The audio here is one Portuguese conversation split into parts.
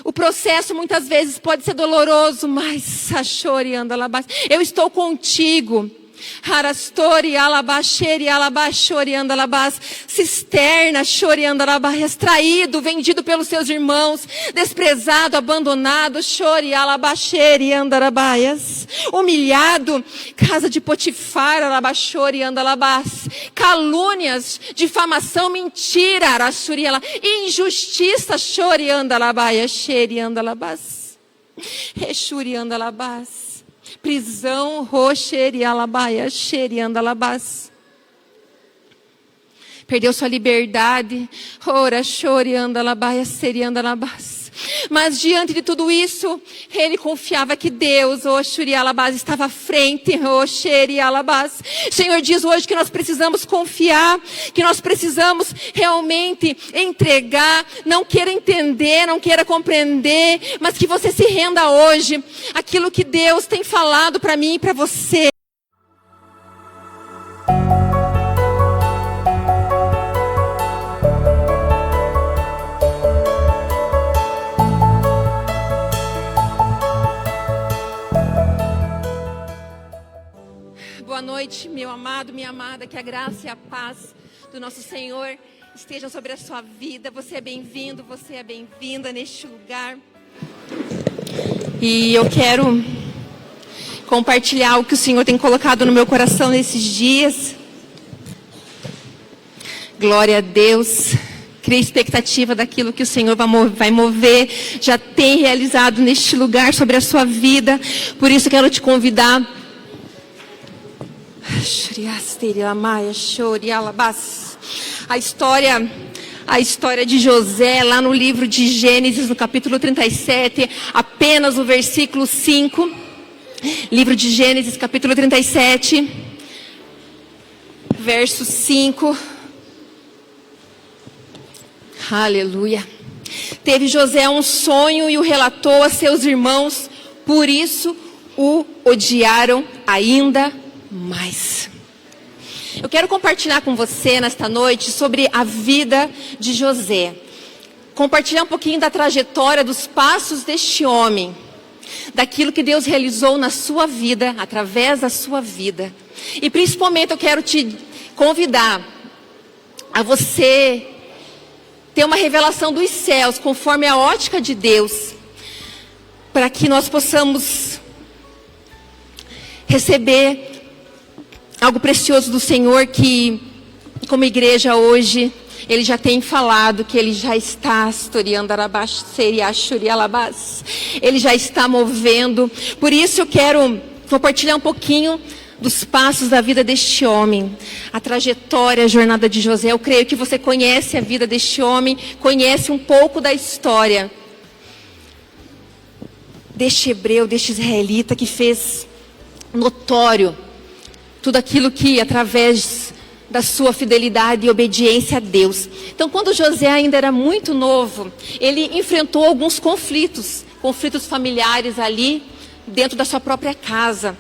O processo muitas vezes pode ser doloroso, mas eu estou contigo. Harastori alabaxeri alabaxori andalabás. Cisterna chori andalabás. Extraído, vendido pelos seus irmãos. Desprezado, abandonado. Chori alabaxeri andalabás. Humilhado. Casa de Potifar alabaxori andalabás. Calúnias, difamação, mentira. Arashuri ala. Injustiça. Chori andalabás. Xeri andalabás. Rechuri andalabás. Prisão, roxeri alabaia, xeri andalabás. Perdeu sua liberdade, ora, chori andalabaia, seri andalabás. Mas diante de tudo isso, ele confiava que Deus, Oxuri Alabás, estava à frente, Oxeri Alabás. Senhor diz hoje que nós precisamos confiar, que nós precisamos realmente entregar, não queira entender, não queira compreender, mas que você se renda hoje àquilo que Deus tem falado para mim e para você. Boa noite, meu amado, minha amada, que a graça e a paz do nosso Senhor estejam sobre a sua vida. Você é bem-vindo, você é bem-vinda neste lugar. E eu quero compartilhar o que o Senhor tem colocado no meu coração nesses dias. Glória a Deus. Cria expectativa daquilo que o Senhor vai mover, já tem realizado neste lugar sobre a sua vida. Por isso quero te convidar. A história de José, lá no livro de Gênesis, no capítulo 37, apenas o versículo 5. Livro de Gênesis, capítulo 37, verso 5. Aleluia. Teve José um sonho e o relatou a seus irmãos, por isso o odiaram ainda mais. Eu quero compartilhar com você nesta noite sobre a vida de José. Compartilhar um pouquinho da trajetória, dos passos deste homem. Daquilo que Deus realizou na sua vida, através da sua vida. E principalmente eu quero te convidar a você ter uma revelação dos céus, conforme a ótica de Deus. Para que nós possamos receber algo precioso do Senhor que, como igreja hoje, Ele já tem falado que Ele já está Ele já está movendo. Por isso eu quero compartilhar um pouquinho dos passos da vida deste homem. A trajetória, a jornada de José. Eu creio que você conhece a vida deste homem, conhece um pouco da história deste hebreu, deste israelita que fez notório tudo aquilo que, através da sua fidelidade e obediência a Deus. Então, quando José ainda era muito novo, ele enfrentou alguns conflitos familiares ali, dentro da sua própria casa.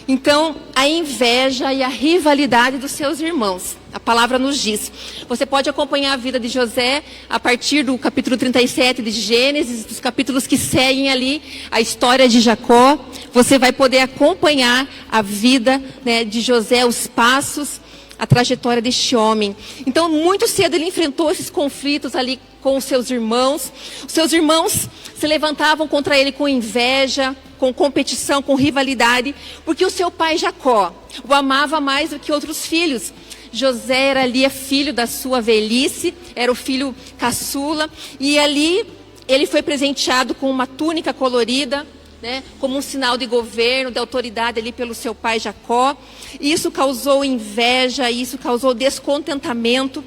Então, a inveja e a rivalidade dos seus irmãos. A palavra nos diz. Você pode acompanhar a vida de José a partir do capítulo 37 de Gênesis, dos capítulos que seguem ali, a história de Jacó. Você vai poder acompanhar a vida, né, de José, os passos, a trajetória deste homem. Então, muito cedo ele enfrentou esses conflitos ali com os seus irmãos. Os seus irmãos se levantavam contra ele com inveja, com competição, com rivalidade, porque o seu pai Jacó o amava mais do que outros filhos. José era ali filho da sua velhice, era o filho caçula, e ali ele foi presenteado com uma túnica colorida, né, como um sinal de governo, de autoridade ali pelo seu pai Jacó. Isso causou inveja, isso causou descontentamento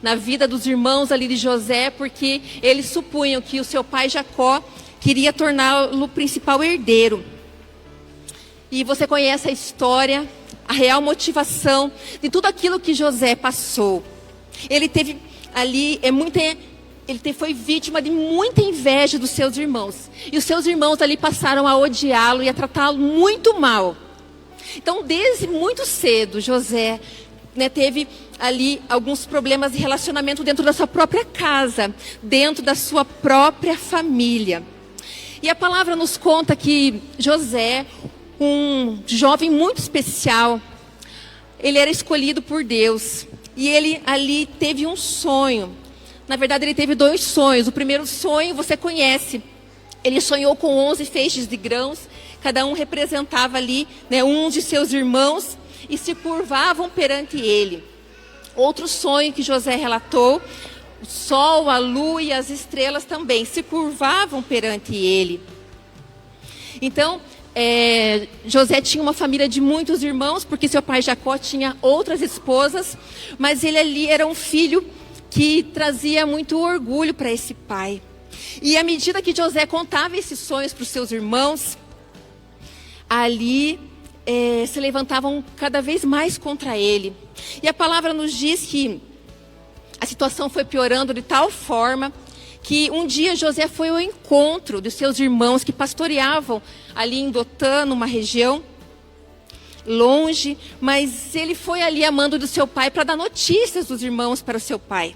na vida dos irmãos ali de José, porque eles supunham que o seu pai Jacó queria torná-lo o principal herdeiro. E você conhece a história, a real motivação de tudo aquilo que José passou. Ele teve ali, foi vítima de muita inveja dos seus irmãos. E os seus irmãos ali passaram a odiá-lo e a tratá-lo muito mal. Então, desde muito cedo, José né, teve ali alguns problemas de relacionamento dentro da sua própria casa, dentro da sua própria família. E a palavra nos conta que José, um jovem muito especial, ele era escolhido por Deus. E ele ali teve um sonho. Na verdade, ele teve 2 sonhos. O primeiro sonho você conhece. Ele sonhou com 11 feixes de grãos. Cada um representava ali, né, um de seus irmãos. E se curvavam perante ele. Outro sonho que José relatou, o sol, a lua e as estrelas também se curvavam perante ele. Então, José tinha uma família de muitos irmãos, porque seu pai Jacó tinha outras esposas, mas ele ali era um filho que trazia muito orgulho para esse pai. E à medida que José contava esses sonhos para os seus irmãos, ali se levantavam cada vez mais contra ele. E a palavra nos diz que a situação foi piorando de tal forma que um dia José foi ao encontro dos seus irmãos que pastoreavam ali em Dotã, numa região longe, mas ele foi ali a mando do seu pai para dar notícias dos irmãos para o seu pai.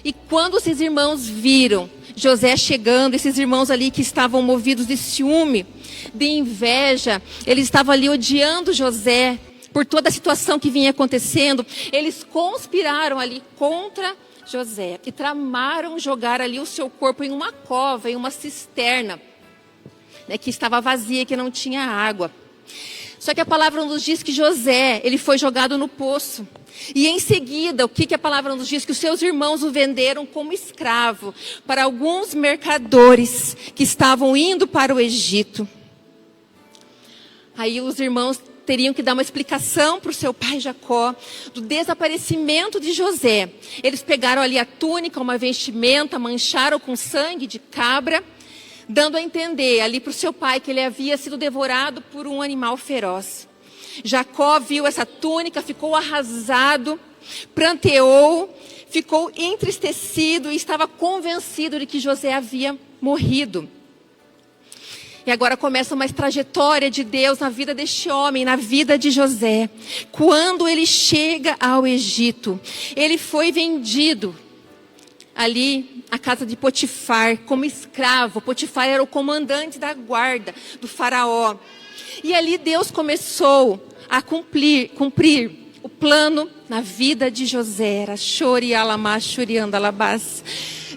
E quando esses irmãos viram José chegando, esses irmãos ali que estavam movidos de ciúme, de inveja, eles estavam ali odiando José por toda a situação que vinha acontecendo, eles conspiraram ali contra José e tramaram jogar ali o seu corpo em uma cova, em uma cisterna, né, que estava vazia, que não tinha água. Só que a palavra nos diz que José, ele foi jogado no poço. E em seguida, o que a palavra nos diz? Que os seus irmãos o venderam como escravo para alguns mercadores que estavam indo para o Egito. Aí os irmãos teriam que dar uma explicação para o seu pai Jacó do desaparecimento de José. Eles pegaram ali a túnica, uma vestimenta, mancharam com sangue de cabra, dando a entender ali para o seu pai que ele havia sido devorado por um animal feroz. Jacó viu essa túnica, ficou arrasado, pranteou, ficou entristecido e estava convencido de que José havia morrido. E agora começa uma trajetória de Deus na vida deste homem, na vida de José. Quando ele chega ao Egito, ele foi vendido ali à casa de Potifar como escravo. Potifar era o comandante da guarda do faraó. E ali Deus começou a cumprir o plano na vida de José. Era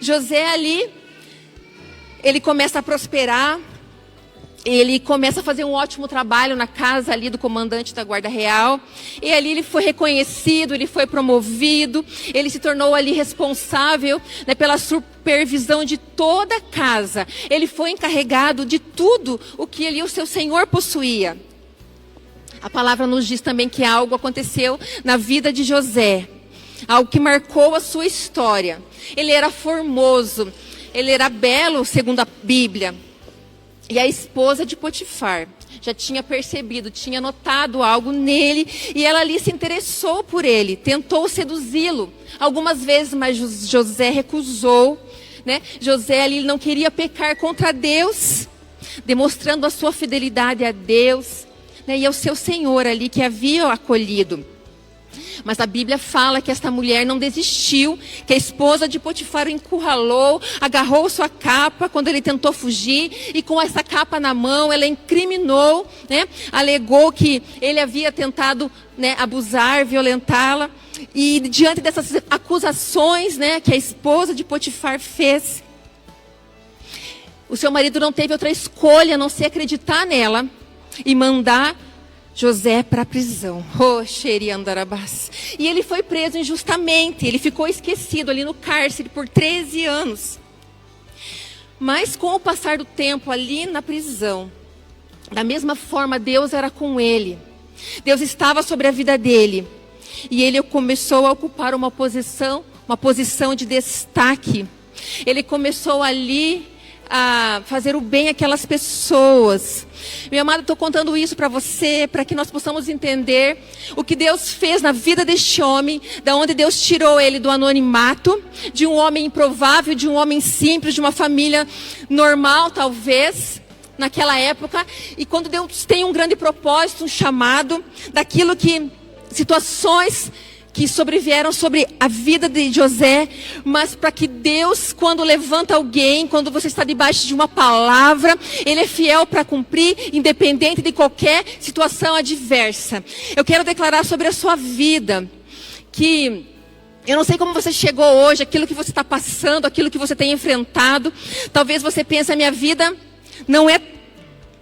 José ali, ele começa a prosperar. Ele começa a fazer um ótimo trabalho na casa ali do comandante da guarda real. E ali ele foi reconhecido, ele foi promovido. Ele se tornou ali responsável, né, pela supervisão de toda a casa. Ele foi encarregado de tudo o que ali o seu senhor possuía. A palavra nos diz também que algo aconteceu na vida de José. Algo que marcou a sua história. Ele era formoso, ele era belo, segundo a Bíblia. E a esposa de Potifar já tinha percebido, tinha notado algo nele. E ela ali se interessou por ele, tentou seduzi-lo algumas vezes, mas José recusou, né? José ali não queria pecar contra Deus, demonstrando a sua fidelidade a Deus, né, e ao seu Senhor ali que havia o acolhido. Mas a Bíblia fala que esta mulher não desistiu, que a esposa de Potifar o encurralou, agarrou sua capa quando ele tentou fugir, e com essa capa na mão ela incriminou, né, alegou que ele havia tentado, né, abusar, violentá-la. E diante dessas acusações, né, que a esposa de Potifar fez, o seu marido não teve outra escolha a não ser acreditar nela e mandar José para a prisão. E ele foi preso injustamente. Ele ficou esquecido ali no cárcere por 13 anos. Mas com o passar do tempo ali na prisão, da mesma forma Deus era com ele. Deus estava sobre a vida dele. E ele começou a ocupar uma posição de destaque. Ele começou ali a fazer o bem àquelas pessoas. Meu amado, estou contando isso para você, para que nós possamos entender o que Deus fez na vida deste homem, da onde Deus tirou ele do anonimato, de um homem improvável, de um homem simples, de uma família normal, talvez, naquela época. E quando Deus tem um grande propósito, um chamado, daquilo que situações que sobrevieram sobre a vida de José, mas para que Deus, quando levanta alguém, quando você está debaixo de uma palavra, Ele é fiel para cumprir, independente de qualquer situação adversa. Eu quero declarar sobre a sua vida, que eu não sei como você chegou hoje, aquilo que você está passando, aquilo que você tem enfrentado. Talvez você pense, a minha vida não é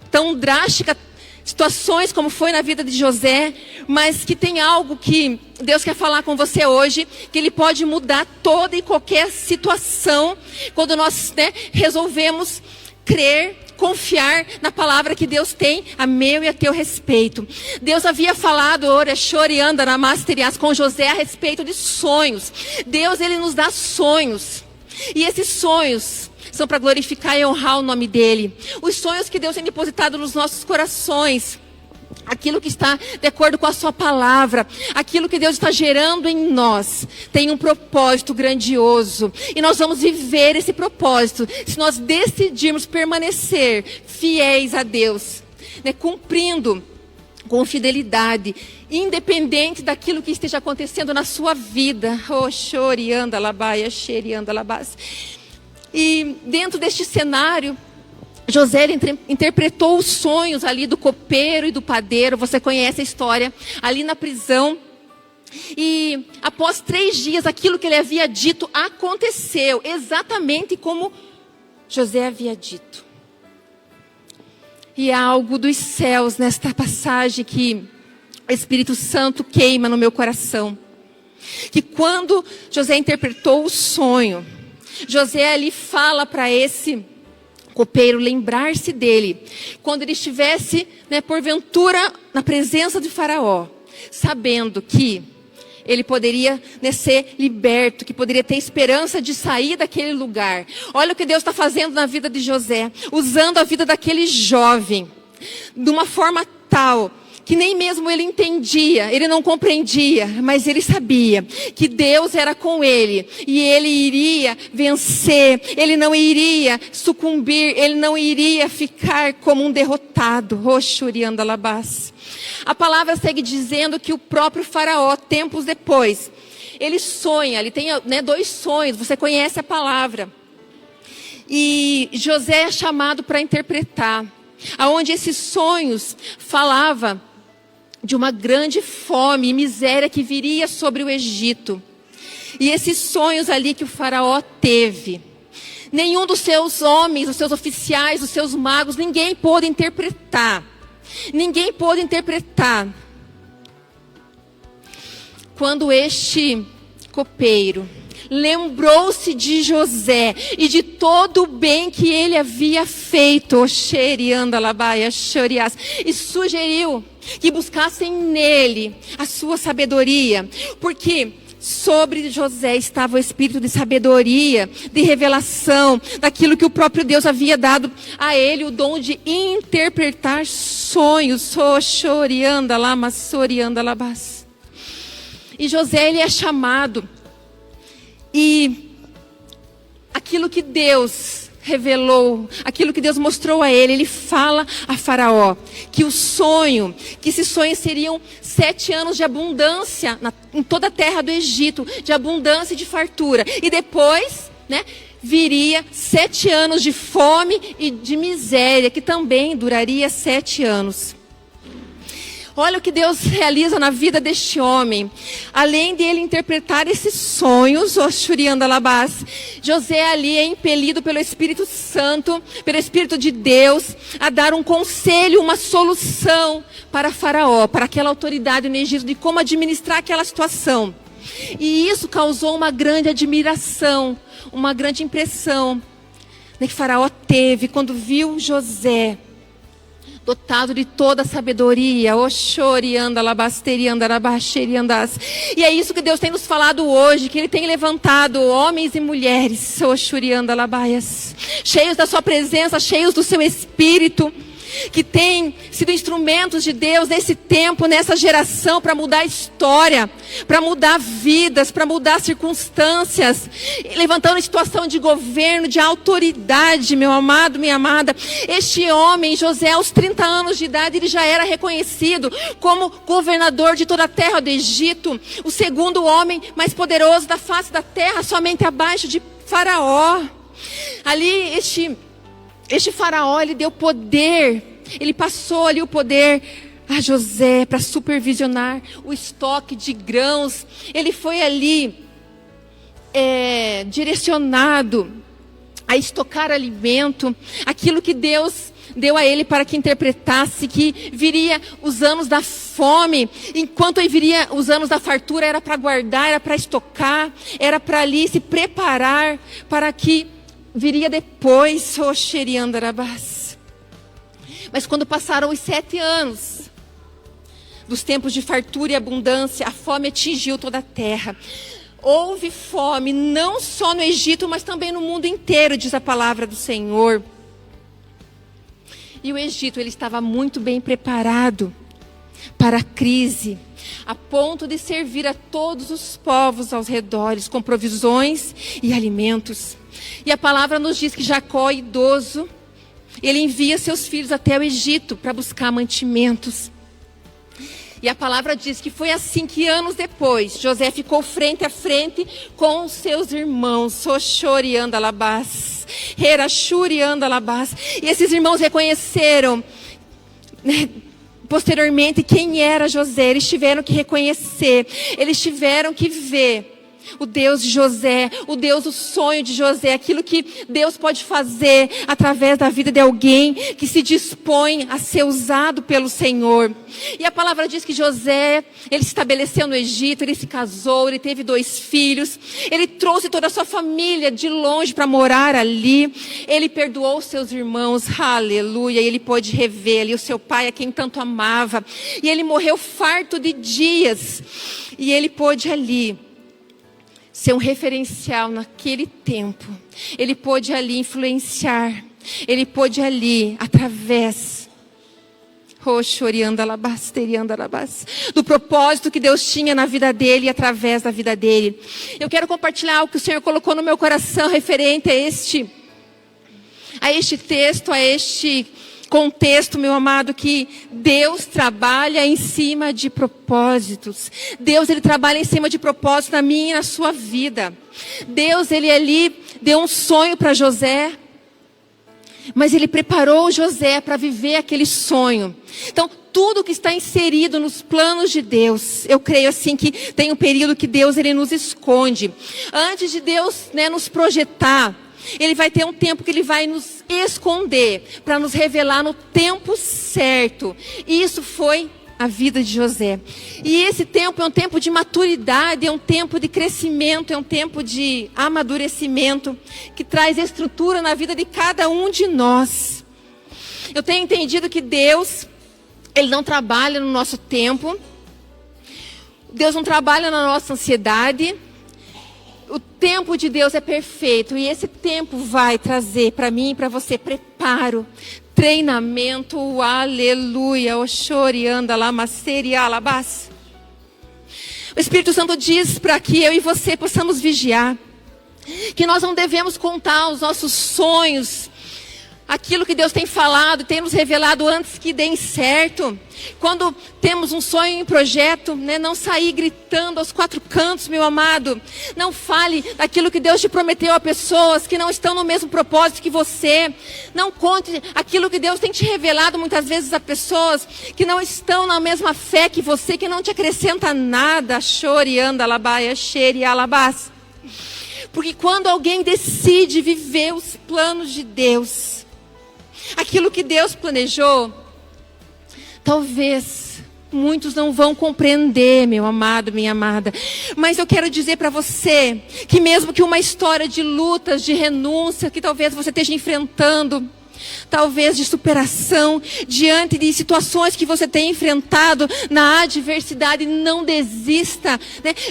tão drástica, situações como foi na vida de José, mas que tem algo que Deus quer falar com você hoje, que Ele pode mudar toda e qualquer situação, quando nós resolvemos crer, confiar na palavra que Deus tem a meu e a teu respeito. Deus havia falado, ora, chorianda na masterias, com José a respeito de sonhos. Deus, Ele nos dá sonhos, e esses sonhos são para glorificar e honrar o nome dEle. Os sonhos que Deus tem depositado nos nossos corações, aquilo que está de acordo com a sua palavra, aquilo que Deus está gerando em nós, tem um propósito grandioso. E nós vamos viver esse propósito, se nós decidirmos permanecer fiéis a Deus, cumprindo com fidelidade, independente daquilo que esteja acontecendo na sua vida. Oh, chorianda labaia, xerianda labás. E dentro deste cenário, José interpretou os sonhos ali do copeiro e do padeiro. Você conhece a história, ali na prisão. E após 3 dias, aquilo que ele havia dito aconteceu, exatamente como José havia dito. E há algo dos céus nesta passagem que o Espírito Santo queima no meu coração. Que quando José interpretou o sonho, José ali fala para esse copeiro lembrar-se dele, quando ele estivesse, porventura, na presença de Faraó, sabendo que ele poderia ser liberto, que poderia ter esperança de sair daquele lugar. Olha o que Deus está fazendo na vida de José, usando a vida daquele jovem, de uma forma tal que nem mesmo ele entendia, ele não compreendia, mas ele sabia que Deus era com ele, e ele iria vencer, ele não iria sucumbir, ele não iria ficar como um derrotado. A palavra segue dizendo que o próprio Faraó, tempos depois, ele sonha, ele tem 2 sonhos, você conhece a palavra, e José é chamado para interpretar, aonde esses sonhos falavam de uma grande fome e miséria que viria sobre o Egito. E esses sonhos ali que o Faraó teve, nenhum dos seus homens, dos seus oficiais, dos seus magos, ninguém pôde interpretar. Ninguém pôde interpretar. Quando este copeiro lembrou-se de José e de todo o bem que ele havia feito, e sugeriu que buscassem nele a sua sabedoria, porque sobre José estava o espírito de sabedoria, de revelação, daquilo que o próprio Deus havia dado a ele, o dom de interpretar sonhos. E José, ele é chamado, e aquilo que Deus revelou, aquilo que Deus mostrou a ele, ele fala a Faraó que o sonho, que esses sonhos seriam 7 anos de abundância em toda a terra do Egito, de abundância e de fartura, e depois, viria 7 anos de fome e de miséria, que também duraria 7 anos. Olha o que Deus realiza na vida deste homem. Além de ele interpretar esses sonhos, José ali é impelido pelo Espírito Santo, pelo Espírito de Deus, a dar um conselho, uma solução para Faraó, para aquela autoridade no Egito, de como administrar aquela situação. E isso causou uma grande admiração, uma grande impressão, que Faraó teve quando viu José dotado de toda a sabedoria. E é isso que Deus tem nos falado hoje, que Ele tem levantado homens e mulheres cheios da sua presença, cheios do seu Espírito, que têm sido instrumentos de Deus nesse tempo, nessa geração, para mudar a história, para mudar vidas, para mudar circunstâncias, levantando situação de governo, de autoridade, meu amado, minha amada. Este homem, José, aos 30 anos de idade, ele já era reconhecido como governador de toda a terra do Egito, o segundo homem mais poderoso da face da terra, somente abaixo de Faraó. Ali, este faraó, ele deu poder, ele passou ali o poder a José para supervisionar o estoque de grãos. Ele foi ali direcionado a estocar alimento, aquilo que Deus deu a ele para que interpretasse, que viria os anos da fome, enquanto viria os anos da fartura, era para guardar, era para estocar, era para ali se preparar para que viria depois. Mas quando passaram os 7 anos dos tempos de fartura e abundância, a fome atingiu toda a terra. Houve fome não só no Egito, mas também no mundo inteiro, diz a palavra do Senhor. E o Egito, ele estava muito bem preparado para a crise, a ponto de servir a todos os povos aos redores com provisões e alimentos. E a palavra nos diz que Jacó, idoso, ele envia seus filhos até o Egito para buscar mantimentos. E a palavra diz que foi assim que anos depois, José ficou frente a frente com os seus irmãos, Sochori Andalabás, Herachuri Andalabás. E esses irmãos reconheceram, posteriormente, quem era José. Eles tiveram que reconhecer, eles tiveram que ver o Deus de José, o Deus do sonho de José, aquilo que Deus pode fazer através da vida de alguém que se dispõe a ser usado pelo Senhor. E a palavra diz que José, ele se estabeleceu no Egito, ele se casou, ele teve 2 filhos, ele trouxe toda a sua família de longe para morar ali, ele perdoou seus irmãos, aleluia, e ele pôde rever ali o seu pai, a quem tanto amava, e ele morreu farto de dias, e ele pôde ali ser um referencial naquele tempo. Ele pôde ali influenciar. Ele pôde ali, através do propósito que Deus tinha na vida dele e através da vida dele. Eu quero compartilhar o que o Senhor colocou no meu coração referente a este texto, a este contexto, meu amado, que Deus trabalha em cima de propósitos. Deus, ele trabalha em cima de propósitos na minha e na sua vida. Deus, ele ali deu um sonho para José, mas ele preparou José para viver aquele sonho. Então, tudo que está inserido nos planos de Deus, eu creio assim que tem um período que Deus, ele nos esconde. Antes de Deus, nos projetar, ele vai ter um tempo que ele vai nos esconder, para nos revelar no tempo certo. E isso foi a vida de José. E esse tempo é um tempo de maturidade, é um tempo de crescimento, é um tempo de amadurecimento, que traz estrutura na vida de cada um de nós. Eu tenho entendido que Deus, ele não trabalha no nosso tempo, Deus não trabalha na nossa ansiedade. O tempo de Deus é perfeito, e esse tempo vai trazer para mim e para você preparo, treinamento, aleluia, oxori, andalá, maceri, alabás. O Espírito Santo diz para que eu e você possamos vigiar, que nós não devemos contar os nossos sonhos, aquilo que Deus tem falado, tem nos revelado antes que deem certo. Quando temos um sonho em projeto, não sair gritando aos 4 cantos, meu amado. Não fale daquilo que Deus te prometeu a pessoas que não estão no mesmo propósito que você. Não conte aquilo que Deus tem te revelado muitas vezes a pessoas que não estão na mesma fé que você, que não te acrescenta nada. Chore, anda, alabaia, cheire, alabás. Porque quando alguém decide viver os planos de Deus, aquilo que Deus planejou, talvez muitos não vão compreender, meu amado, minha amada. Mas eu quero dizer para você que mesmo que uma história de lutas, de renúncia, que talvez você esteja enfrentando, talvez de superação, diante de situações que você tem enfrentado na adversidade, não desista.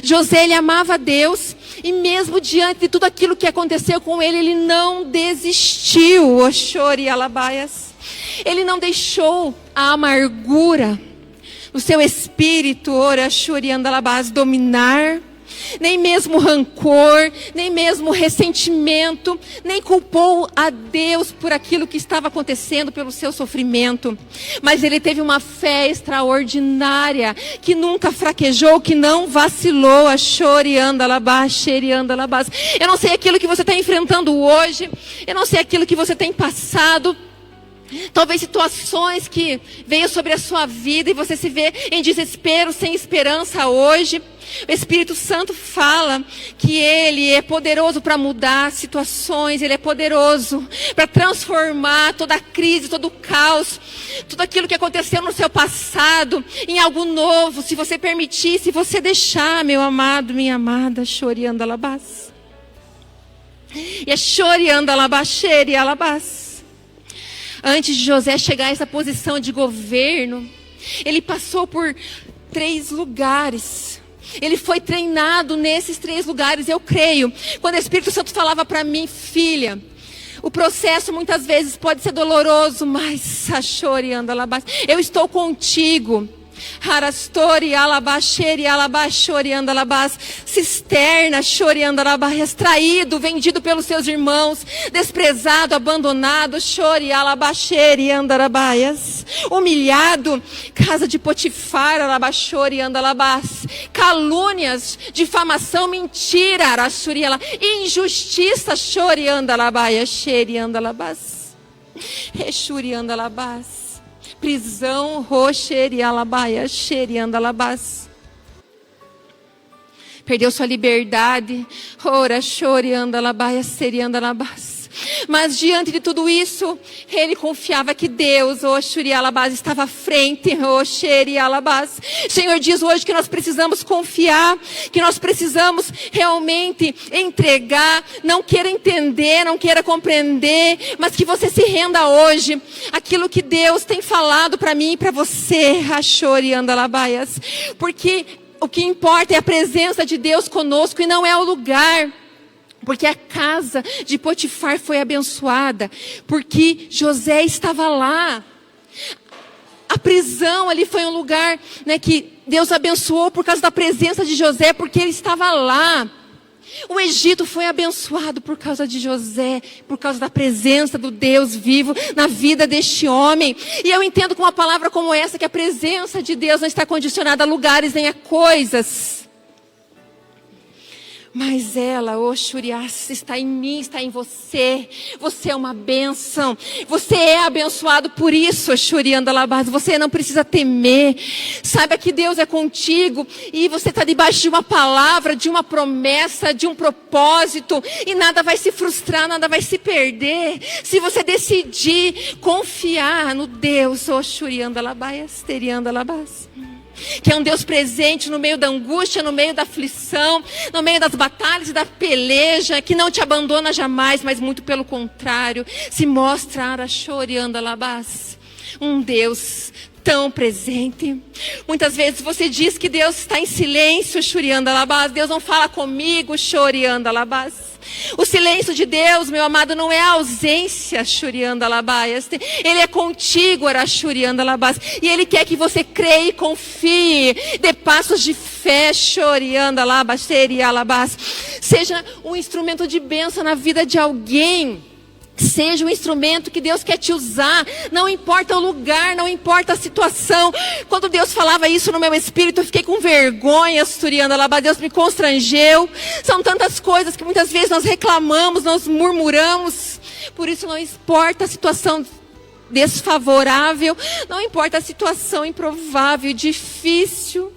José, ele amava a Deus, e mesmo diante de tudo aquilo que aconteceu com ele, ele não desistiu. Oxori alabaias. Ele não deixou a amargura no seu espírito, ora, choriandalabás, dominar, nem mesmo rancor, nem mesmo ressentimento, nem culpou a Deus por aquilo que estava acontecendo, pelo seu sofrimento. Mas ele teve uma fé extraordinária, que nunca fraquejou, que não vacilou. A choriandalabás, xeriandalabás. Eu não sei aquilo que você está enfrentando hoje, eu não sei aquilo que você tem passado. Talvez situações que veio sobre a sua vida e você se vê em desespero, sem esperança hoje. O Espírito Santo fala que Ele é poderoso para mudar situações, Ele é poderoso para transformar toda a crise, todo o caos, tudo aquilo que aconteceu no seu passado, em algo novo, se você permitir, se você deixar, meu amado, minha amada, choriandalabás. E é choriandalabás, xerialabás. Antes de José chegar a essa posição de governo, ele passou por 3 lugares. Ele foi treinado nesses 3 lugares, eu creio. Quando o Espírito Santo falava para mim, filha, o processo muitas vezes pode ser doloroso, mas eu estou contigo. Harastori alabás, xeri alabás, choriandalabás, cisterna, choriandalabás, extraído, vendido pelos seus irmãos, desprezado, abandonado, chori alabás, xeriandalabás, humilhado, casa de Potifar, alabás, choriandalabás, calúnias, difamação, mentira, arachuriala, injustiça, choriandalabás, xeriandalabás, rechuriandalabás. Prisão, roxerialabaia, xeriandalabás. Perdeu sua liberdade, ora, choriandalabaia, seriandalabás. Mas diante de tudo isso, ele confiava que Deus, oxurialabás, estava à frente, oxerialabás. Senhor diz hoje que nós precisamos confiar, que nós precisamos realmente entregar, não queira entender, não queira compreender, mas que você se renda hoje, aquilo que Deus tem falado para mim e para você, oxoriandalabaias. Porque o que importa é a presença de Deus conosco e não é o lugar. Porque a casa de Potifar foi abençoada, porque José estava lá. A prisão ali foi um lugar, né, que Deus abençoou por causa da presença de José, porque ele estava lá. O Egito foi abençoado por causa de José, por causa da presença do Deus vivo na vida deste homem. E eu entendo com uma palavra como essa, que a presença de Deus não está condicionada a lugares nem a coisas. Mas ela, Oxurias, está em mim, está em você. Você é uma bênção. Você é abençoado por isso, Oxuriandalabás. Você não precisa temer. Saiba que Deus é contigo. E você está debaixo de uma palavra, de uma promessa, de um propósito. E nada vai se frustrar, nada vai se perder. Se você decidir confiar no Deus, Oxuriandalabás, Teriandalabás. Que é um Deus presente no meio da angústia, no meio da aflição, no meio das batalhas e da peleja, que não te abandona jamais, mas muito pelo contrário, se mostra Arachoriandalabás, um Deus tão presente. Muitas vezes você diz que Deus está em silêncio, Shuriandalabás, Deus não fala comigo, Shuriandalabás. O silêncio de Deus, meu amado, não é a ausência, Shuriandalabás. Ele é contigo, Arachuriandalabás. E Ele quer que você creia e confie. Dê passos de fé, Shuriandalabás, Serialabás. Seja um instrumento de bênção na vida de alguém. Seja um instrumento que Deus quer te usar. Não importa o lugar, não importa a situação. Quando Deus falava isso no meu espírito, eu fiquei com vergonha, Shuriandalabás. Deus me constrangeu. São tantas coisas que muitas vezes nós reclamamos, nós murmuramos. Por isso não importa a situação desfavorável, não importa a situação improvável, difícil.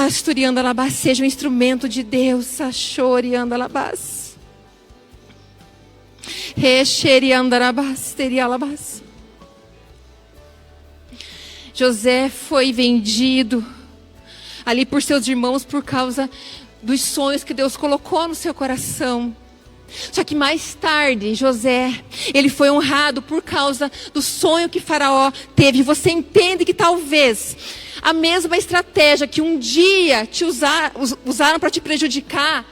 Shuriandalabás, seja um instrumento de Deus, Shuriandalabás. José foi vendido ali por seus irmãos por causa dos sonhos que Deus colocou no seu coração. Só que mais tarde, José, ele foi honrado por causa do sonho que Faraó teve. Você entende que talvez a mesma estratégia que um dia usaram para te prejudicar,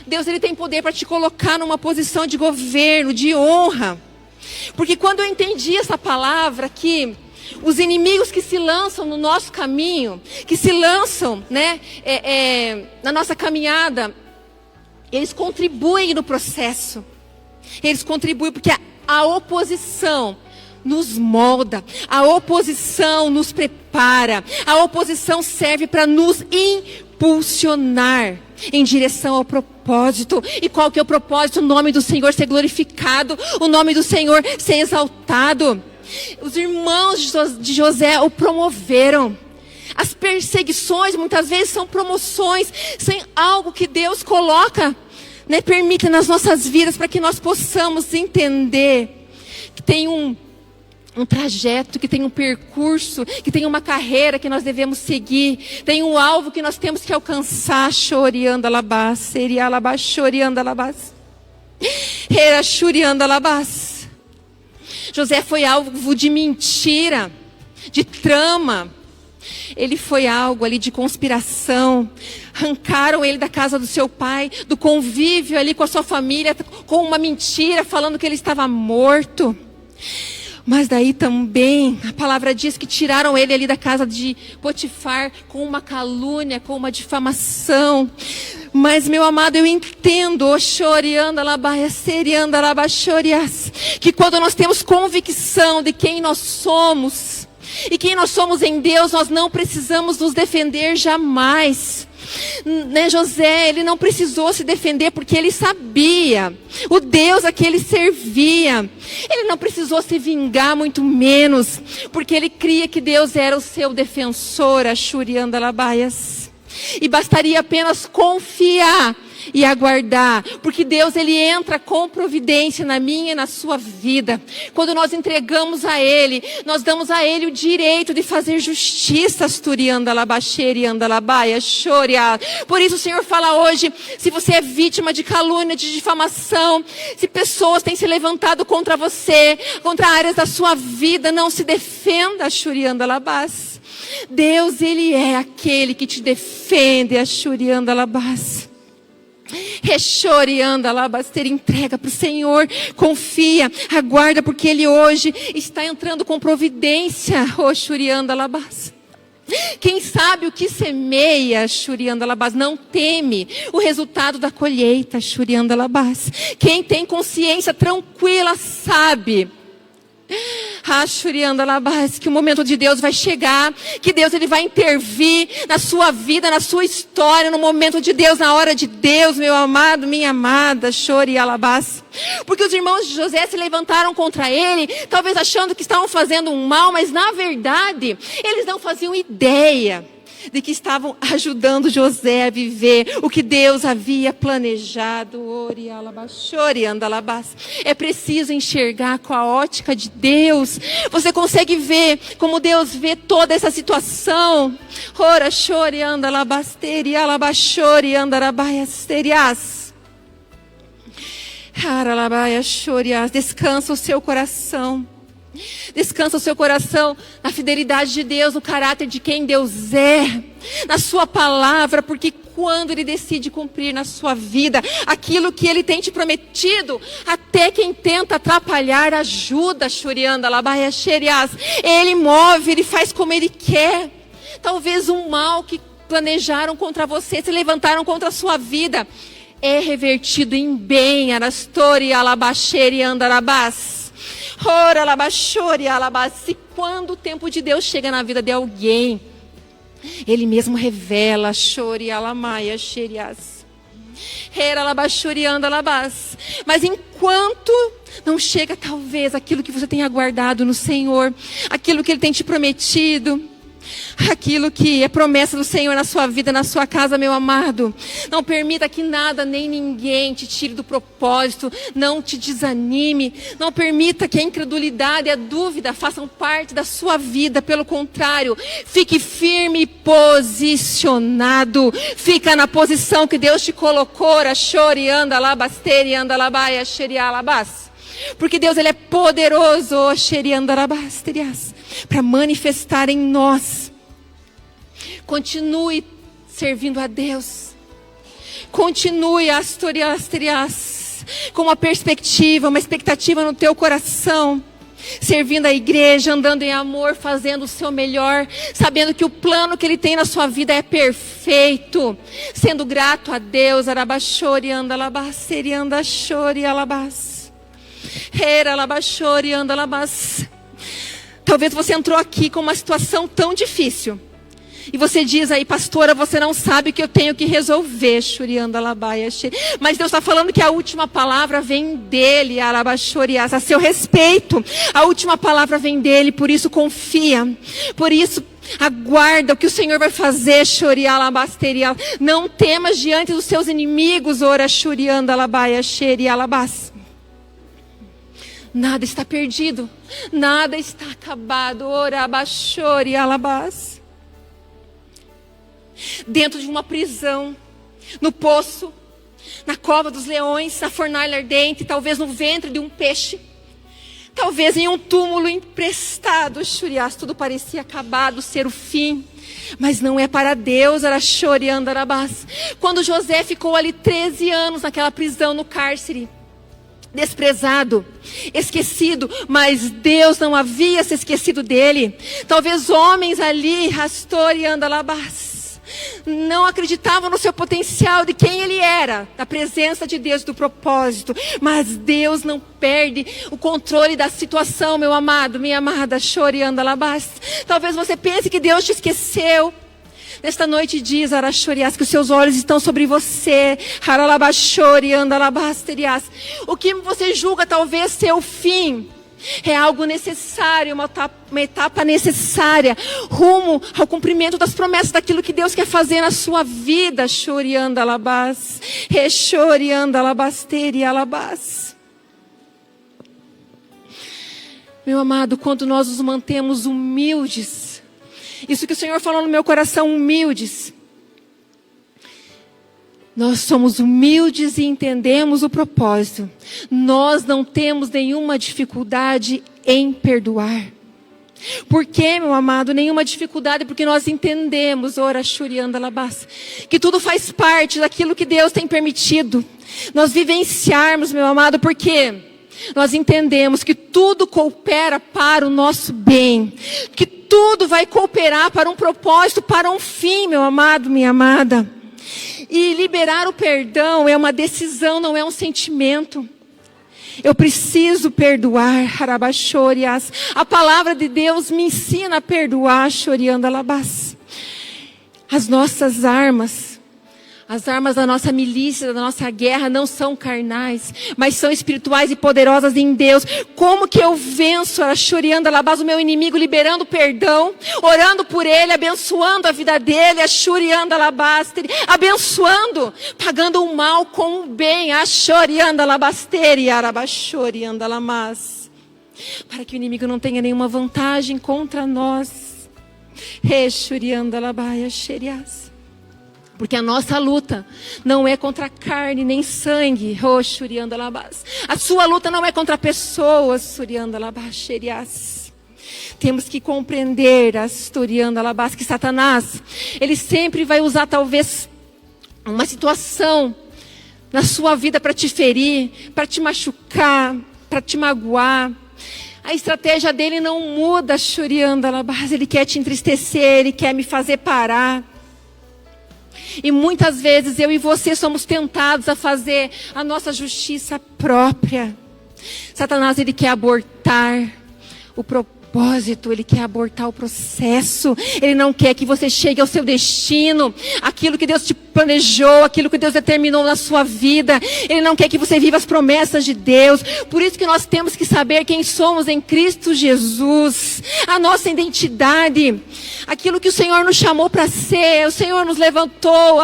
Deus, ele tem poder para te colocar numa posição de governo, de honra. Porque quando eu entendi essa palavra, que os inimigos que se lançam no nosso caminho, que se lançam, né, na nossa caminhada, eles contribuem no processo. Eles contribuem porque a oposição nos molda, a oposição nos prepara, a oposição serve para nos impulsionar em direção ao propósito. E qual que é o propósito? O nome do Senhor ser glorificado, o nome do Senhor ser exaltado. Os irmãos de José o promoveram. As perseguições muitas vezes são promoções, são algo que Deus coloca, né, permite nas nossas vidas para que nós possamos entender que tem um trajeto, que tem um percurso, que tem uma carreira que nós devemos seguir, tem um alvo que nós temos que alcançar. Chorianda labás, seria labás, chorianda labás, era chorianda labás. José foi alvo de mentira, de trama. Ele foi algo ali de conspiração. Arrancaram ele da casa do seu pai, do convívio ali com a sua família, com uma mentira, falando que ele estava morto. Mas daí também, a palavra diz que tiraram ele ali da casa de Potifar com uma calúnia, com uma difamação. Mas, meu amado, eu entendo, que quando nós temos convicção de quem nós somos, e quem nós somos em Deus, nós não precisamos nos defender jamais. Né, José, ele não precisou se defender porque ele sabia o Deus a que ele servia. Ele não precisou se vingar, muito menos, porque ele cria que Deus era o seu defensor, Ashuriandalabaias. E bastaria apenas confiar e aguardar, porque Deus, ele entra com providência na minha e na sua vida. Quando nós entregamos a Ele, nós damos a Ele o direito de fazer justiça. Por isso o Senhor fala hoje, se você é vítima de calúnia, de difamação, se pessoas têm se levantado contra você, contra áreas da sua vida, não se defenda. Deus, Ele é aquele que te defende. Ter entrega para o Senhor, confia, aguarda, porque Ele hoje está entrando com providência. Quem sabe o que semeia, não teme o resultado da colheita. Quem tem consciência tranquila sabe que o momento de Deus vai chegar, que Deus, ele vai intervir na sua vida, na sua história, no momento de Deus, na hora de Deus, meu amado, minha amada. Porque os irmãos de José se levantaram contra ele, talvez achando que estavam fazendo um mal, mas na verdade eles não faziam ideia de que estavam ajudando José a viver o que Deus havia planejado. É preciso enxergar com a ótica de Deus. Você consegue ver como Deus vê toda essa situação? Descansa o seu coração. Descansa o seu coração na fidelidade de Deus, no caráter de quem Deus é, na sua palavra, porque quando Ele decide cumprir na sua vida aquilo que Ele tem te prometido, até quem tenta atrapalhar ajuda. Ele move, Ele faz como Ele quer. Talvez um mal que planejaram contra você, se levantaram contra a sua vida, é revertido em bem. E quando o tempo de Deus chega na vida de alguém, Ele mesmo revela. Mas enquanto não chega talvez aquilo que você tem aguardado no Senhor, aquilo que Ele tem te prometido, aquilo que é promessa do Senhor na sua vida, na sua casa, meu amado, não permita que nada nem ninguém te tire do propósito, não te desanime, não permita que a incredulidade e a dúvida façam parte da sua vida. Pelo contrário, fique firme e posicionado, fica na posição que Deus te colocou. Porque Deus, Ele é poderoso para manifestar em nós. Continue servindo a Deus. Continue com uma perspectiva, uma expectativa no teu coração, servindo a igreja, andando em amor, fazendo o seu melhor, sabendo que o plano que Ele tem na sua vida é perfeito, sendo grato a Deus. Arabachori anda labaceri anda chori alabas. Era labachori anda labas. Talvez você entrou aqui com uma situação tão difícil. E você diz aí, pastora, você não sabe o que eu tenho que resolver. Mas Deus está falando que a última palavra vem dele, a seu respeito. A última palavra vem dele, por isso confia. Por isso aguarda o que o Senhor vai fazer. Não temas diante dos seus inimigos. Nada está perdido. Nada está acabado. Dentro de uma prisão, no poço, na cova dos leões, na fornalha ardente, talvez no ventre de um peixe, talvez em um túmulo emprestado, tudo parecia acabado, ser o fim, mas não é para Deus. Quando José ficou ali 13 anos naquela prisão, no cárcere, desprezado, esquecido, mas Deus não havia se esquecido dele. Talvez homens ali, não acreditavam no seu potencial, de quem ele era, da presença de Deus, do propósito. Mas Deus não perde o controle da situação, meu amado, minha amada. Talvez você pense que Deus te esqueceu. Nesta noite diz, que os seus olhos estão sobre você. O que você julga talvez ser o fim, é algo necessário, uma etapa necessária, rumo ao cumprimento das promessas, daquilo que Deus quer fazer na sua vida. Meu amado, quando nós nos mantemos humildes, isso que o Senhor falou no meu coração, humildes, nós somos humildes e entendemos o propósito. Nós não temos nenhuma dificuldade em perdoar. Por quê, meu amado? Nenhuma dificuldade, porque nós entendemos, que tudo faz parte daquilo que Deus tem permitido nós vivenciarmos, meu amado, porque nós entendemos que tudo coopera para o nosso bem, que tudo vai cooperar para um propósito, para um fim, meu amado, minha amada. E liberar o perdão é uma decisão, não é um sentimento. Eu preciso perdoar. A palavra de Deus me ensina a perdoar. As nossas armas, as armas da nossa milícia, da nossa guerra, não são carnais, mas são espirituais e poderosas em Deus. Como que eu venço o meu inimigo, liberando perdão, orando por ele, abençoando a vida dele, abençoando, pagando o mal com o bem, para que o inimigo não tenha nenhuma vantagem contra nós. Porque a nossa luta não é contra carne nem sangue. A sua luta não é contra pessoas. Temos que compreender que Satanás, ele sempre vai usar talvez uma situação na sua vida para te ferir, para te machucar, para te magoar. A estratégia dele não muda. Ele quer te entristecer, ele quer me fazer parar. E muitas vezes eu e você somos tentados a fazer a nossa justiça própria. Satanás, ele quer abortar o propósito, ele quer abortar o processo. Ele não quer que você chegue ao seu destino, aquilo que Deus te planejou, aquilo que Deus determinou na sua vida. Ele não quer que você viva as promessas de Deus. Por isso que nós temos que saber quem somos em Cristo Jesus, a nossa identidade, aquilo que o Senhor nos chamou para ser. O Senhor nos levantou,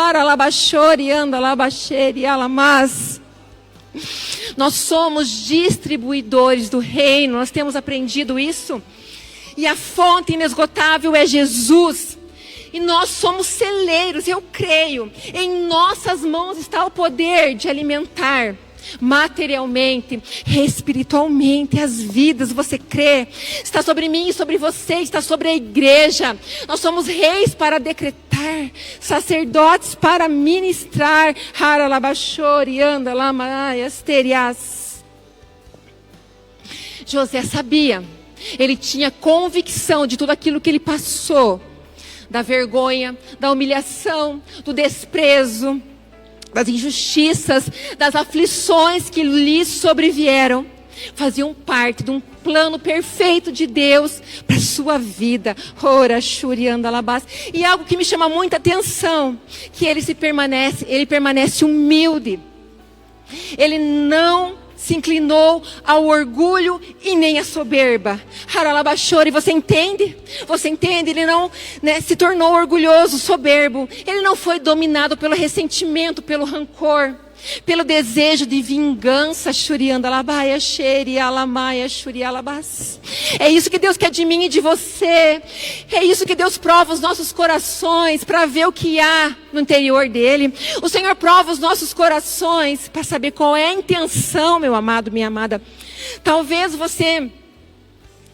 nós somos distribuidores do reino, nós temos aprendido isso. E a fonte inesgotável é Jesus. E nós somos celeiros, eu creio. Em nossas mãos está o poder de alimentar materialmente, espiritualmente, as vidas, você crê? Está sobre mim e sobre você, está sobre a igreja. Nós somos reis para decretar, sacerdotes para ministrar. José sabia, ele tinha convicção de tudo aquilo que ele passou, da vergonha, da humilhação, do desprezo, das injustiças, das aflições que lhe sobrevieram, faziam parte de um plano perfeito de Deus para a sua vida. Ora, Shurianda Labás. E algo que me chama muita atenção, que ele permanece humilde. Ele não se inclinou ao orgulho e nem à soberba. Haralabashori, você entende? Você entende? Ele não se tornou orgulhoso, soberbo. Ele não foi dominado pelo ressentimento, pelo rancor, pelo desejo de vingança. Shuriandalabaia, Sheri, Alamaia, Shurialabás. É isso que Deus quer de mim e de você. É isso que Deus prova os nossos corações para ver o que há no interior dele. O Senhor prova os nossos corações para saber qual é a intenção, meu amado, minha amada. Talvez você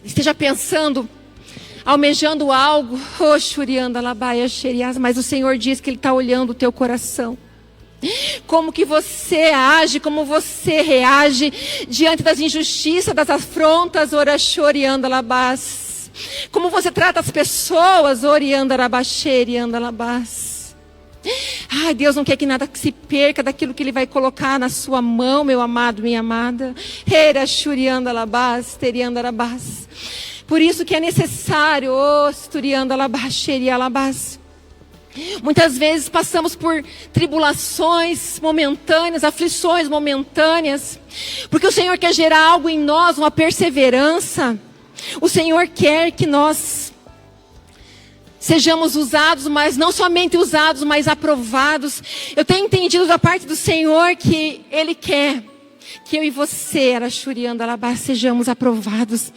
esteja pensando, almejando algo, mas o Senhor diz que Ele está olhando o teu coração. Como que você age, como você reage diante das injustiças, das afrontas, orachoriandalabás. Como você trata as pessoas, oriandarabacheriandalabás. Ai, Deus não quer que nada se perca daquilo que Ele vai colocar na sua mão, meu amado, minha amada. Erachuriandalabás, teriandarabás. Por isso que é necessário, osturiandalabacherialabás. Muitas vezes passamos por tribulações momentâneas, aflições momentâneas, porque o Senhor quer gerar algo em nós, uma perseverança. O Senhor quer que nós sejamos usados, mas não somente usados, mas aprovados. Eu tenho entendido da parte do Senhor que Ele quer que eu e você, Arachuriandalabá, sejamos aprovados,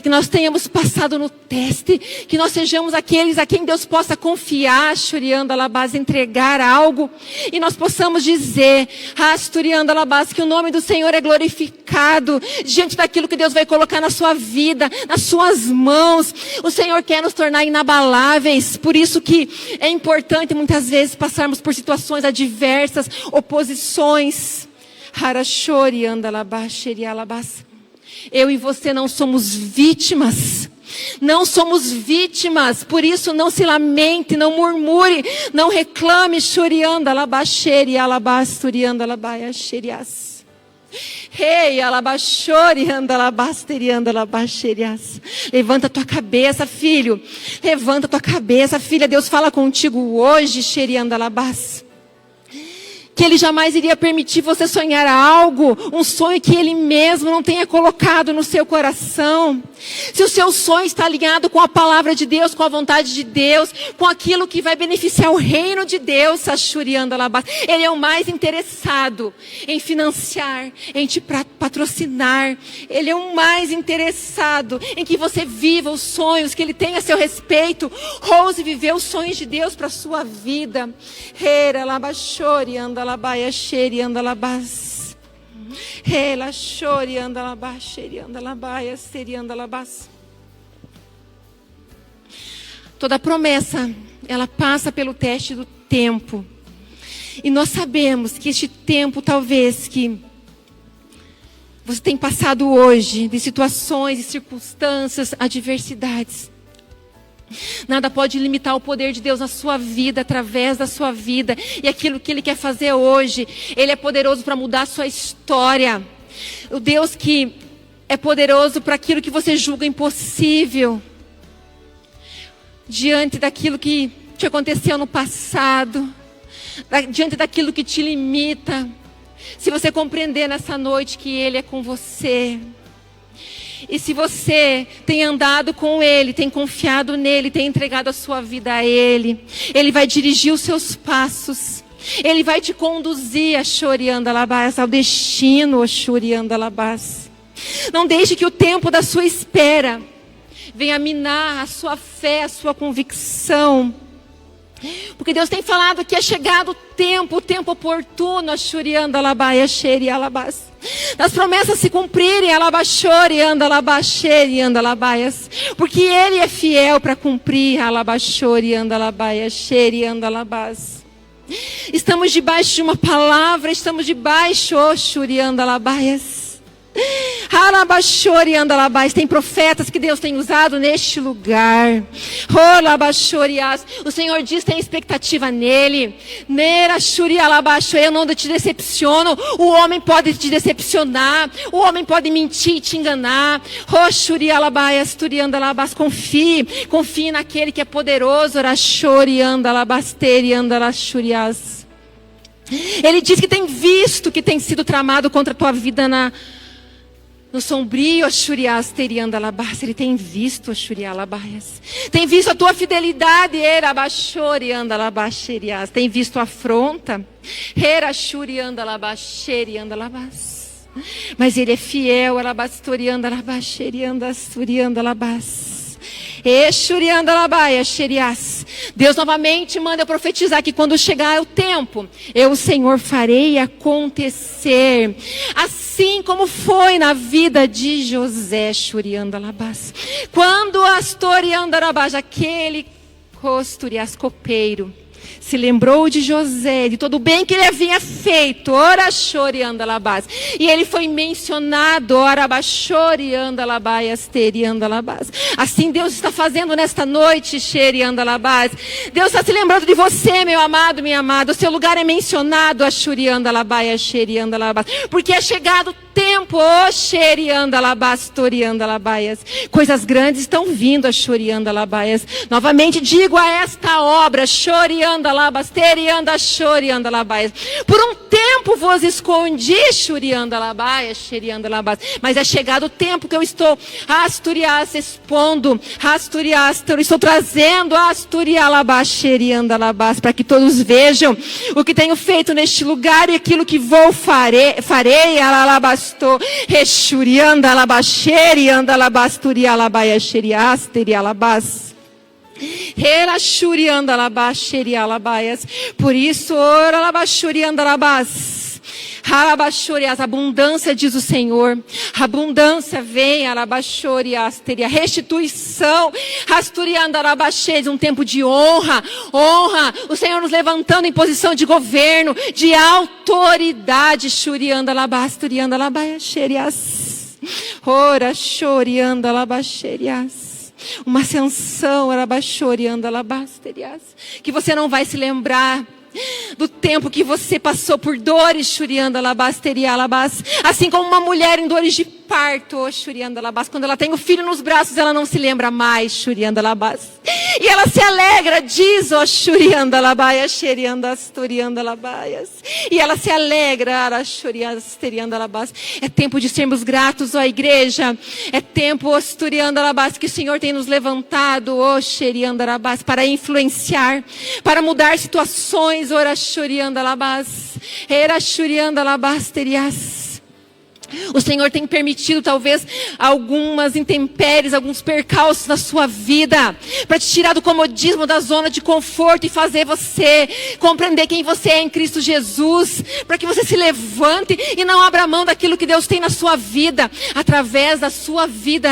que nós tenhamos passado no teste, que nós sejamos aqueles a quem Deus possa confiar, Shuriandalabá, entregar algo, e nós possamos dizer, Asturiandalabá, que o nome do Senhor é glorificado, diante daquilo que Deus vai colocar na sua vida, nas suas mãos. O Senhor quer nos tornar inabaláveis, por isso que é importante muitas vezes passarmos por situações adversas, oposições. Eu e você não somos vítimas. Não somos vítimas. Por isso não se lamente, não murmure, não reclame. Levanta tua cabeça, filho. Levanta tua cabeça, filha. Deus fala contigo hoje, Xeriandalabás. Que Ele jamais iria permitir você sonhar algo, um sonho que Ele mesmo não tenha colocado no seu coração. Se o seu sonho está alinhado com a palavra de Deus, com a vontade de Deus, com aquilo que vai beneficiar o reino de Deus, Ele é o mais interessado em financiar, em te patrocinar. Ele é o mais interessado em que você viva os sonhos que Ele tem a seu respeito. Ouse viver os sonhos de Deus para a sua vida. Toda promessa, ela passa pelo teste do tempo. E nós sabemos que este tempo, talvez, que você tem passado hoje, de situações e circunstâncias, adversidades, nada pode limitar o poder de Deus na sua vida, através da sua vida. E aquilo que Ele quer fazer hoje, Ele é poderoso para mudar a sua história. O Deus que é poderoso para aquilo que você julga impossível. Diante daquilo que te aconteceu no passado. Diante daquilo que te limita. Se você compreender nessa noite que Ele é com você. E se você tem andado com Ele, tem confiado nele, tem entregado a sua vida a Ele, Ele vai dirigir os seus passos. Ele vai te conduzir a Shoriandalabás, ao destino, a Shoriandalabás. Não deixe que o tempo da sua espera venha minar a sua fé, a sua convicção. Porque Deus tem falado que é chegado o tempo oportuno, Ashurianda Alabaia, Xeri Alabás. Das promessas se cumprirem, Alabachori, anda Alabaxeri, anda Alabaias. Porque Ele é fiel para cumprir, Alabachori, anda Alabaia, Xeri, anda Alabás. Estamos debaixo de uma palavra, estamos debaixo, Oxuri, anda Alabaias. Tem profetas que Deus tem usado neste lugar. O Senhor diz: tem expectativa nele. Eu não te decepciono. O homem pode te decepcionar, o homem pode mentir e te enganar. Confie naquele que é poderoso. Ele diz que tem visto que tem sido tramado contra a tua vida no sombrio, Ashurias, Terianda Labás. Ele tem visto, Ashurialabaias. Tem visto a tua fidelidade, Erabashorianda Labasherias. Tem visto a afronta, Erashurianda Labasherianda Labás. Mas Ele é fiel, Alabastorianda Labasherianda Asturianda Labás. Deus novamente manda eu profetizar que quando chegar o tempo, eu, o Senhor, farei acontecer. Assim como foi na vida de José, quando Astoriandarabás, aquele costurias copeiro, se lembrou de José, de todo o bem que ele havia feito, Orachoriandalabás. E ele foi mencionado, Orabachoriandalabás, Teriandalabás. Assim Deus está fazendo nesta noite, Xeriandalabás. Deus está se lembrando de você, meu amado, minha amada. O seu lugar é mencionado, Ashuriandalabás, Xeriandalabás. Porque é chegado o tempo, Xeriandalabás, Toriandalabás. Coisas grandes estão vindo, Ashuriandalabás. Novamente digo a esta obra, Xoriandalabás. Por um tempo vos escondi, mas é chegado o tempo que eu estou expondo, estou trazendo para que todos vejam o que tenho feito neste lugar e aquilo que farei, por isso, a abundância, diz o Senhor, a abundância vem, restituição, um tempo de honra, o Senhor nos levantando em posição de governo, de autoridade, uma ascensão, que você não vai se lembrar do tempo que você passou por dores, assim como uma mulher em dores de parto, quando ela tem o filho nos braços, ela não se lembra mais, e ela se alegra, diz, e ela se alegra, é tempo de sermos gratos, ó igreja, é tempo, que o Senhor tem nos levantado, para influenciar, para mudar situações, o Senhor tem permitido talvez algumas intempéries, alguns percalços na sua vida, para te tirar do comodismo, da zona de conforto e fazer você compreender quem você é em Cristo Jesus, para que você se levante e não abra mão daquilo que Deus tem na sua vida, através da sua vida.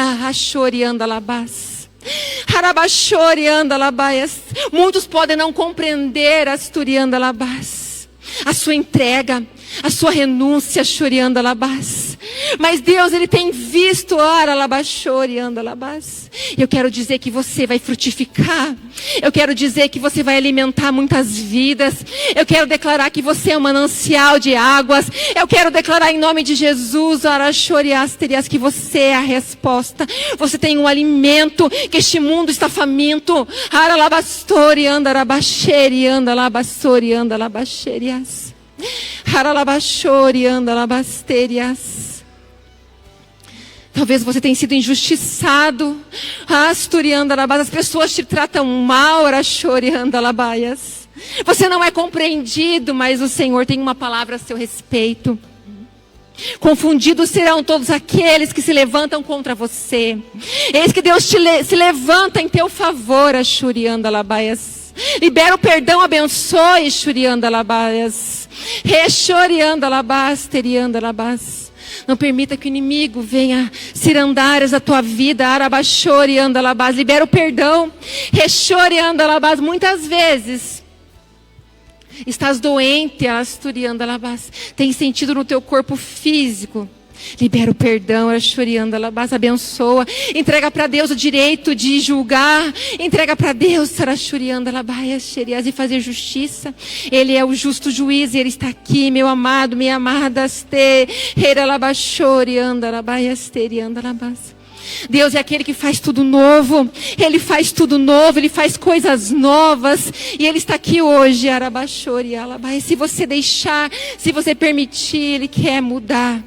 Muitos podem não compreender a sua entrega, a sua renúncia, mas Deus, Ele tem visto, eu quero dizer que você vai frutificar, eu quero dizer que você vai alimentar muitas vidas, eu quero declarar que você é um manancial de águas, eu quero declarar em nome de Jesus, que você é a resposta, você tem um alimento, que este mundo está faminto, talvez você tenha sido injustiçado, as pessoas te tratam mal, você não é compreendido, mas o Senhor tem uma palavra a seu respeito. Confundidos serão todos aqueles que se levantam contra você. Eis que Deus se levanta em teu favor, Libera o perdão, abençoe, Shuriandalabaias. Rechoriandalabas, Teriandalabas. Não permita que o inimigo venha cirandárias a tua vida, Arabachoriandalabas. Libera o perdão, Rechoriandalabas. Muitas vezes estás doente, Asturiandalabas. Tem sentido no teu corpo físico. Libera o perdão, Arashuriandalabas, abençoa. Entrega para Deus o direito de julgar. Entrega para Deus, Sarashuriandalabas, e fazer justiça. Ele é o justo juiz e Ele está aqui, meu amado, minha amada. Deus é aquele que faz tudo novo. Ele faz tudo novo, Ele faz coisas novas. E Ele está aqui hoje, Arabashori, Alabai. Se você deixar, se você permitir, Ele quer mudar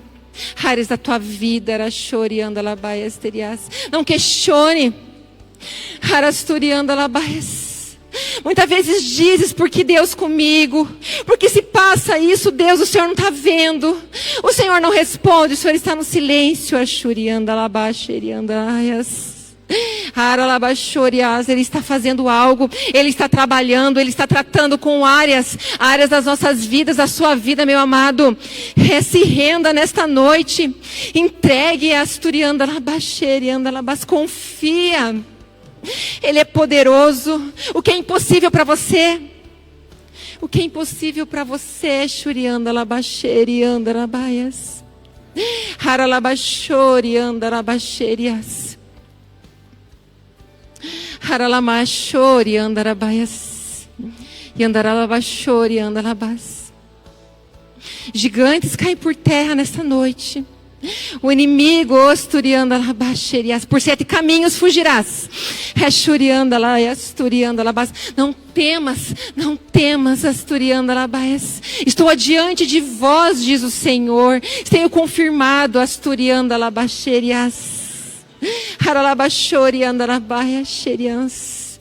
áreas da tua vida, Arashori, Andalabaias, Terias. Não questione, Arasturi, Andalabaias. Muitas vezes dizes, porque Deus comigo? Porque se passa isso, Deus, o Senhor não está vendo. O Senhor não responde, o Senhor está no silêncio, Arashuri, Andalabaias, Andalabaias. Ele está fazendo algo, Ele está trabalhando, Ele está tratando com áreas das nossas vidas, a sua vida, meu amado. Se renda nesta noite, entregue a Asturianda, confia. Ele é poderoso. O que é impossível para você? O que é impossível para você, Shurianda, Labaxeri, Andarabaias. Haralabachori, Andarabacherias. Haralamachori, Andarabaias. E Andarabachori, Andarabas. Gigantes caem por terra nesta noite. O inimigo, Osturiandalabacherias, por 7 caminhos fugirás. Reshuriandalaias, não temas, Asturiandalabaias. Estou adiante de vós, diz o Senhor. Tenho confirmado, Asturiandalabacherias. Haralabachoriandalabaias.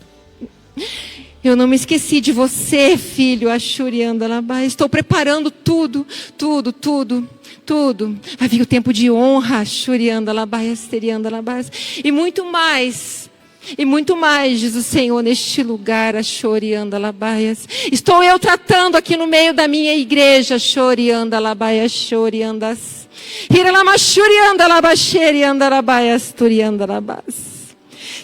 Eu não me esqueci de você, filho, Ashuriandalabaias. Estou preparando tudo. Vai vir o tempo de honra, Shuriandalabaias, Teriandalabaias. E muito mais, diz o Senhor, neste lugar, Ashuriandalabaias. Estou eu tratando aqui no meio da minha igreja, Shuriandalabaias, Shuriandas. Hiramashuriandalabasheriandalabaias, Turiandalabaias.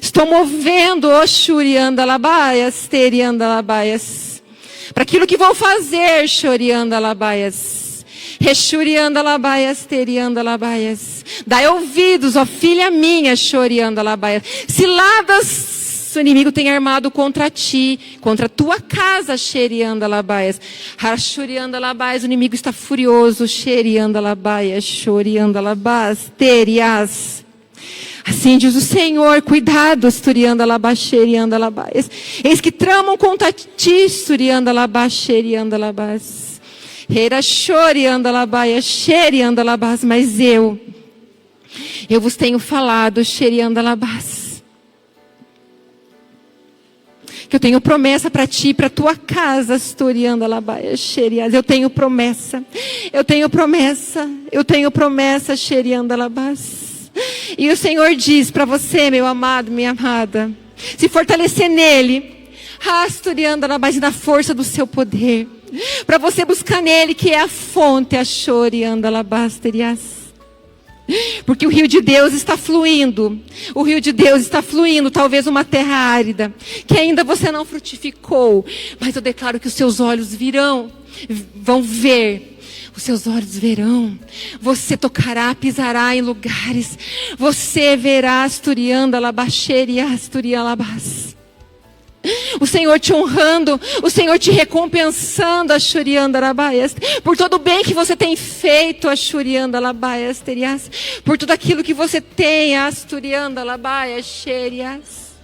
Estou movendo, Oshuriandalabaias, Teriandalabaias. Para aquilo que vou fazer, Shuriandalabaias. Reshuriandalabaias, Teriandalabaias. Dai ouvidos, ó filha minha, Shuriandalabaias. Ciladas o inimigo tem armado contra ti, contra a tua casa, Shuriandalabaias. Rashuriandalabaias, o inimigo está furioso, Shuriandalabaias, Shuriandalabaias, Terias. Assim diz o Senhor, cuidado, Asturiandalabacheriandalabaias. Eis que tramam contra ti, Asturiandalabacheriandalabaias. Mas eu vos tenho falado, Xeriandalabás, que eu tenho promessa para ti, para tua casa, Asturiandalabaias, Xerias. Eu tenho promessa, Xeriandalabás. E o Senhor diz para você, meu amado, minha amada, se fortalecer nele, Asturiandalabás, na força do seu poder. Para você buscar nele, que é a fonte, a Shuriandalabás, Terias. Porque o rio de Deus está fluindo. O rio de Deus está fluindo, talvez uma terra árida, que ainda você não frutificou. Mas eu declaro que os seus olhos vão ver. Os seus olhos verão. Você tocará, pisará em lugares. Você verá Asturiandalabacherias. O Senhor te honrando, o Senhor te recompensando, Ashuriandalabaias, por todo o bem que você tem feito, Ashuriandalabaias, Terias, por tudo aquilo que você tem, Asturiandalabaias, Xerias,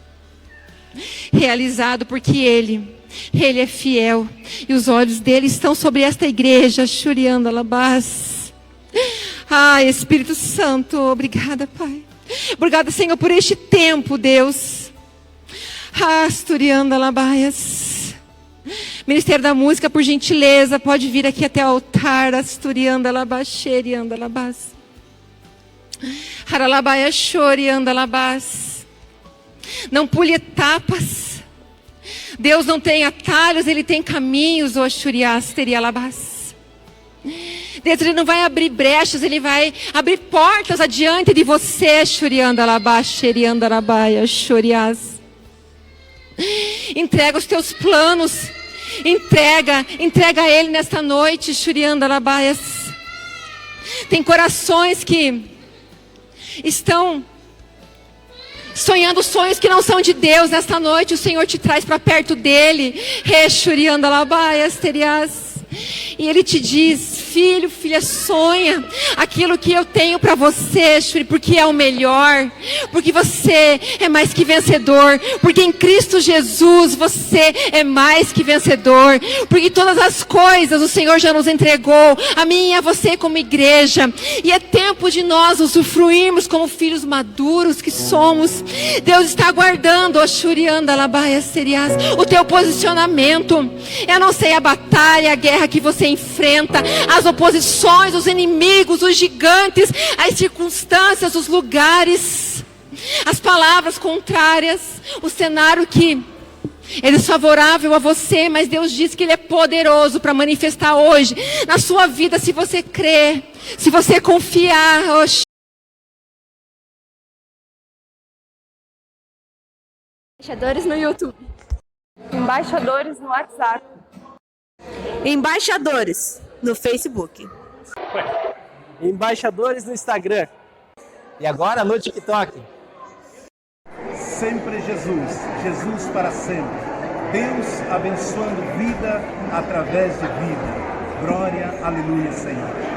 realizado, porque Ele é fiel, e os olhos dele estão sobre esta igreja, Ashuriandalabaias. Espírito Santo, obrigada, Pai. Obrigada, Senhor, por este tempo, Deus. Asturiandalabaias. Ministério da Música, por gentileza, pode vir aqui até o altar. Asturiandalabacheriandalabás. Haralabaias, Shoriandalabás. Não pule etapas. Deus não tem atalhos, Ele tem caminhos, Oxurias, Terialabás. Deus, Ele não vai abrir brechas, Ele vai abrir portas adiante de você, Xuriandalabás, Xeriandalabaia, Xurias. Entrega os teus planos, entrega a Ele nesta noite, Xuriandalabaias. Tem corações que estão sonhando sonhos que não são de Deus. Nesta noite o Senhor te traz para perto dele, Rexuriandalabaias, Terias. E Ele te diz: filho, filha, sonha aquilo que eu tenho para você, porque é o melhor, porque você é mais que vencedor, porque em Cristo Jesus você é mais que vencedor, porque todas as coisas o Senhor já nos entregou, a mim e a você como igreja, e é tempo de nós usufruirmos como filhos maduros que somos. Deus está aguardando, o teu posicionamento. Eu não sei a batalha, a guerra que você enfrenta, as oposições, os inimigos, os gigantes, as circunstâncias, os lugares, as palavras contrárias, o cenário que é desfavorável a você, mas Deus diz que Ele é poderoso para manifestar hoje na sua vida, se você crer, se você confiar. Embaixadores no YouTube. Embaixadores no WhatsApp. Embaixadores no Facebook. Embaixadores no Instagram. E agora no TikTok. Sempre Jesus, Jesus para sempre. Deus abençoando vida através de vida. Glória, aleluia, Senhor.